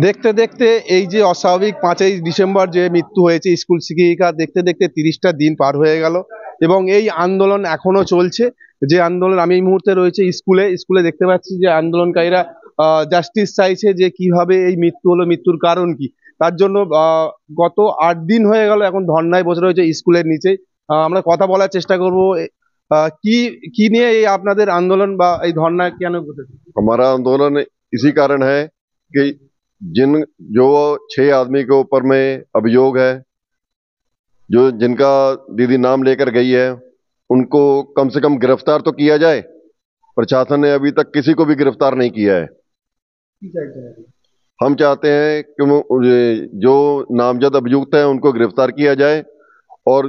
দেখতে দেখতে এই যে অস্বাভাবিক 5ই ডিসেম্বর যে মৃত্যু হয়েছে স্কুল শিক্ষিকা, দেখতে দেখতে 30টা দিন পার হয়ে গেল এবং এই আন্দোলন এখনো চলছে। যে আন্দোলন, আমি এই মুহূর্তে রয়েছে স্কুলে স্কুলে দেখতে পাচ্ছি যে আন্দোলনকারীরা জাস্টিস চাইছে, যে কিভাবে এই মৃত্যু হলো, মৃত্যুর কারণ কি। তার জন্য গত 8 দিন হয়ে গেল এখন ধর্নায় বসে রয়েছে স্কুলের নিচে। আমরা কথা বলার চেষ্টা করব কি কি নিয়ে এই আপনাদের আন্দোলন বা এই ধর্না কেন বসেছে। हमारा आंदोलन इसी कारण है कि जिन जो 6 आदमी के ऊपर में अभियोग है, जो जिनका दीदी नाम लेकर गई है, उनको कम से कम गिरफ्तार तो किया जाए। प्रशासन ने अभी तक किसी को भी गिरफ्तार नहीं किया है। हम चाहते हैं कि जो नामजद अभियुक्त है उनको गिरफ्तार किया जाए, और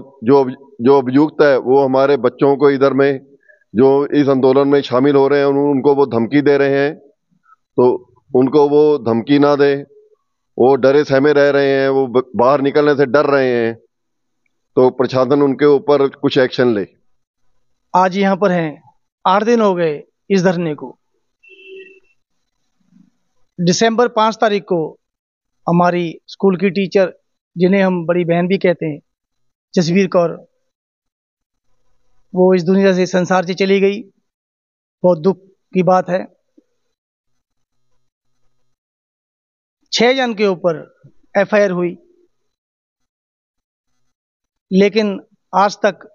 जो अभियुक्त है वो हमारे बच्चों को इधर में जो इस आंदोलन में शामिल हो रहे हैं उनको वो धमकी दे रहे हैं, तो उनको वो धमकी ना दे। वो डरे सहमे रह रहे हैं, वो बाहर निकलने से डर रहे हैं, तो प्रशासन उनके ऊपर कुछ एक्शन ले। आज यहाँ पर हैं, 8 दिन हो गए इस धरने को। दिसंबर 5 तारीख को हमारी स्कूल की टीचर, जिन्हें हम बड़ी बहन भी कहते हैं, जसवीर कौर, वो इस दुनिया से, संसार से चली गई। बहुत दुख की बात है। 6 जन के ऊपर एफआईआर हुई, लेकिन आज तक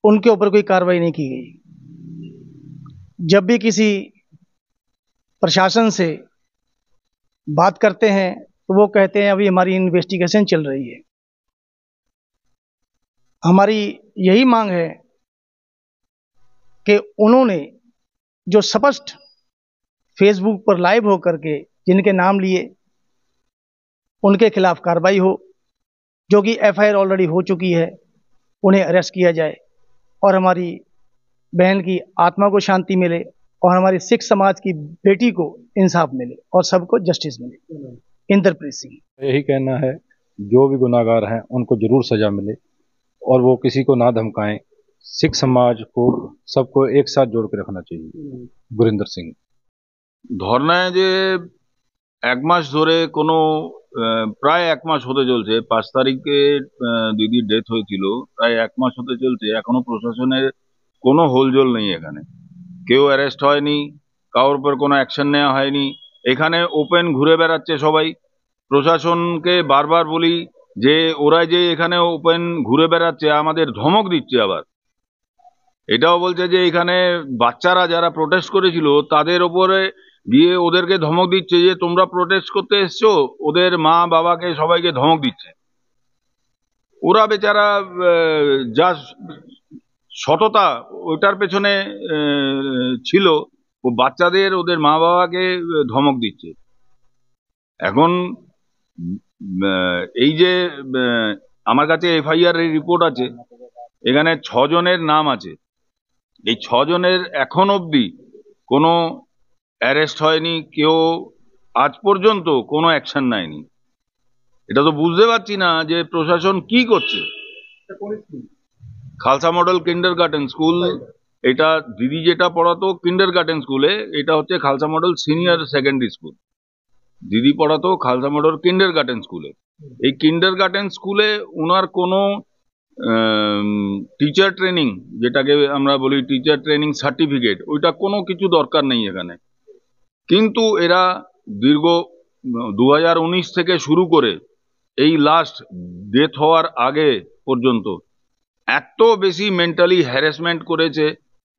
उनके ऊपर कोई कार्रवाई नहीं की गई। जब भी किसी प्रशासन से बात करते हैं तो वो कहते हैं अभी हमारी इन्वेस्टिगेशन चल रही है। हमारी यही मांग है कि उन्होंने जो स्पष्ट फेसबुक पर लाइव होकर के जिनके नाम लिए, उनके खिलाफ कार्रवाई हो। जो कि एफआईआर ऑलरेडी हो चुकी है, उन्हें अरेस्ट किया जाए और हमारी बहन की आत्मा को शांति मिले और हमारी सिख समाज की बेटी को इंसाफ मिले और सबको जस्टिस मिले। इंद्रप्रीत सिंह। यही कहना है, जो भी गुनाहगार हैं उनको जरूर सजा मिले और वो किसी को ना धमकाएं। सिख समाज को सबको एक साथ जोड़ के रखना चाहिए। गुरिंदर सिंह। ধর্নায় যে এক মাস ধরে কোনো প্রায় 1 মাস হতে চলছে। 5 তারিখে দিদির ডেথ হয়েছিল, প্রায় 1 মাস হতে চলছে। এখনো প্রশাসনের কোনো হোলজোল নেই। এখানে কেউ অ্যারেস্ট হয়নি, কারোর উপর কোনো অ্যাকশন নেওয়া হয়নি। এখানে ওপেন ঘুরে বেড়াচ্ছে সবাই। প্রশাসনকে বারবার বলি যে ওরা যে এখানে ওপেন ঘুরে বেড়াচ্ছে, আমাদের ধমক দিচ্ছে। আবার এটাও বলছে যে এখানে বাচ্চারা যারা প্রোটেস্ট করেছিল তাদের ওপরে গিয়ে ওদেরকে ধমক দিচ্ছে যে তোমরা প্রোটেস্ট করতে এসছো, ওদের মা বাবাকে সবাইকে ধমক দিচ্ছে। ওরা বেচারা যা সততা ওটার পেছনে ছিল, ও বাচ্চাদের ওদের মা বাবাকে ধমক দিচ্ছে। এখন এই যে আমার কাছে এফআইআর এর রিপোর্ট আছে, এখানে 6 জনের নাম আছে। এই 6 জনের এখন অবধি কোনো অ্যারেস্ট হয়নি, কেউ আজ পর্যন্ত কোনো অ্যাকশন নেয়নি। এটা তো বুঝতে পারছি না যে প্রশাসন কি করছে। খালসা মডেল কিন্ডারগার্টেন স্কুল, এটা দিদি যেটা পড়াতো কিন্ডারগার্টেন স্কুলে, এটা হচ্ছে Khalsa model senior secondary school. দিদি পড়াতো খালসা মডেল কিন্ডারগার্টেন স্কুলে। এই কিন্ডারগার্টেন স্কুলে ওনার কোনো টিচার ট্রেনিং, যেটাকে আমরা বলি টিচার ট্রেনিং সার্টিফিকেট, ওইটা কোনো কিছু দরকার নেই এখানে। কিন্তু এরা দীর্ঘ 2019 থেকে শুরু করে এই লাস্ট ডেথ হওয়ার আগে পর্যন্ত এত বেশি মেন্টালি হ্যারাসমেন্ট করেছে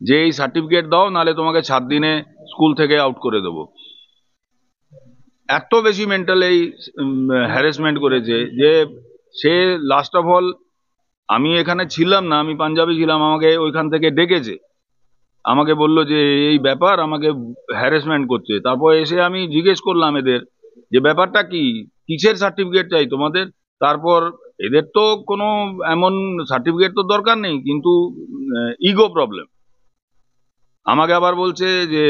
যে এই সার্টিফিকেট দাও, নালে তোমাকে 7 দিনে স্কুল থেকে আউট করে দেবো। এত বেশি মেন্টালি হ্যারাসমেন্ট করেছে যে সে লাস্ট অফ অল, আমি এখানে ছিলাম না, আমি পাঞ্জাবে ছিলাম, আমাকে ওইখান থেকে ডেকেছে। আমাকে বললো যে এই ব্যাপার, আমাকে হ্যারাসমেন্ট করছে। তারপর এসে আমি জিজ্ঞেস করলাম এদের যে ব্যাপারটা কি, কিসের সার্টিফিকেট চাই তোমাদের। তারপর এদের তো কোনো এমন সার্টিফিকেট তো দরকার নেই, কিন্তু ইগো প্রবলেম। আমাকে আবার বলছে যে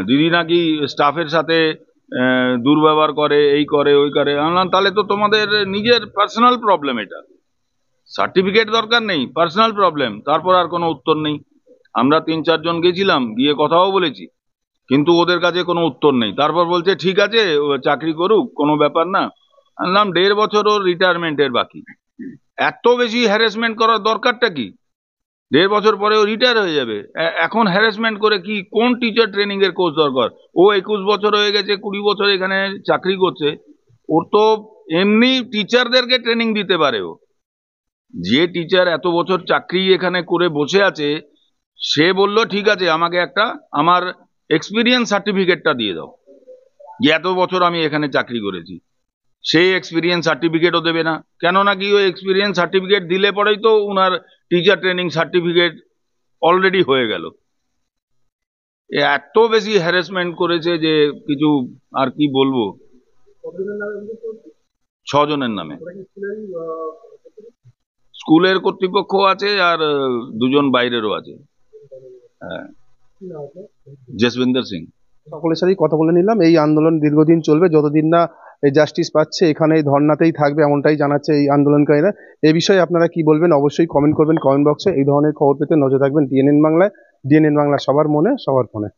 দিদি নাকি স্টাফের সাথে দুর্ব্যবহার করে, এই করে ওই করে। আমি তাহলে তো তোমাদের নিজের পার্সোনাল প্রবলেম, এটা সার্টিফিকেট দরকার নেই, পার্সোনাল প্রবলেম। তারপর আর কোনো উত্তর নেই। আমরা 3-4 জন গেছিলাম, গিয়ে কথাও বলেছি। কিন্তু ওদের কাছে কোনো উত্তর নেই। তারপর বলছে ঠিক আছে ও চাকরি করুক, কোনো ব্যাপার না। আনলাম 1.5 বছর ওর রিটায়ারমেন্টের বাকি, এত বেশি হ্যারাসমেন্ট করার দরকারটা কি? 1.5 বছর পরে ও রিটায়ার হয়ে যাবে, এখন হ্যারাসমেন্ট করে কি? কোন টিচার ট্রেনিং এর কোর্স দরকার? ও 21 বছর হয়ে গেছে, 20 বছর এখানে চাকরি করছে, ওর তো এমনি টিচারদেরকে ট্রেনিং দিতে পারে। ও যে টিচার এত বছর চাকরি এখানে করে বসে আছে, সে বলল ঠিক আছে আমাকে একটা আমার এক্সপিরিয়েন্স সার্টিফিকেটটা দিয়ে দাও, যে এত বছর আমি এখানে চাকরি করেছি। সেই এক্সপিরিয়েন্স সার্টিফিকেটও দেবে না, কেননা কি ওই এক্সপিরিয়েন্স সার্টিফিকেট দিলে পরেই তো উনার টিচার ট্রেনিং সার্টিফিকেট অলরেডি হয়ে গেল। এত বেশি হ্যারাসমেন্ট করেছে যে কিছু আর কি বলবো। 6 জনের নামে। স্কুলের কর্তৃপক্ষ আছে আর 2 জন বাইরেরও আছে। হ্যাঁ, জসবিন্দর সিং। সকলের সাথেই কথা বলে নিলাম। এই আন্দোলন দীর্ঘদিন চলবে, যতদিন না এই জাস্টিস পাচ্ছে এখানে এই ধর্নাতেই থাকবে, এমনটাই জানাচ্ছে এই আন্দোলনকারীরা। এই বিষয়ে আপনারা কি বলবেন অবশ্যই কমেন্ট করবেন কমেন্ট বক্সে। এই ধরনের খবর পেতে নজর রাখবেন ডিএনএন বাংলায়। ডিএনএন বাংলা সবার মনে সবার ফোনে।